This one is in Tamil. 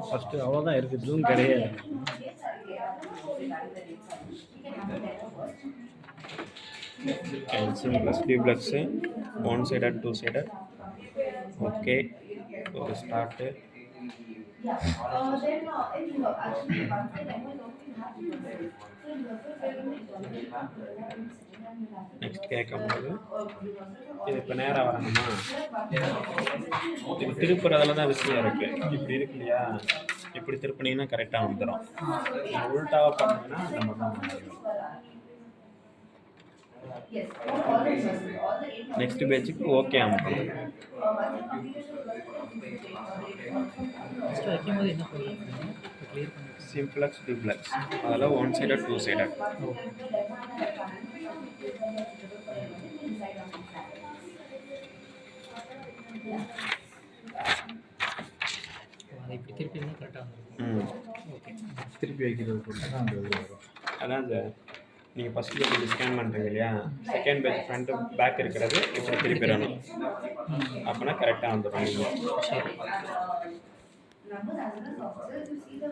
ஃபஸ்ட்டு அவ்வளோதான் இருக்குது, ஜூம் கிடையாது. Calcium plus duplex, one sided, two sided. Okay, so start. Next கேட்கும்போது இது இப்போ நேராக வரணுமா? இது திருப்புறதுல தான் விஷயம் இருக்கு. இப்படி இருக்கு இல்லையா, இப்படி திருப்பினீங்கன்னா கரெக்டாக வந்துடும். உள்டாவாக பண்ணீங்கன்னா நம்ம தான் வந்துடும். நெக்ஸ்ட் பேஜுக்கு ஓகே அமுக்கணும். சிம்ப்ளெக்ஸ் டூப்ளெக்ஸ் அதில் ஒன் சைடட் டூ சைடட். திருப்பி வைக்கிறது அதான் சார், நீங்கள் ஃபஸ்ட் பேஜ் ஸ்கேன் பண்ணுறீங்க இல்லையா, செகண்ட் பேஜ் ஃப்ரண்ட்டு பேக் இருக்கிறது இப்படி திருப்பிடணும். அப்போனா கரெக்டாக வந்துடும்.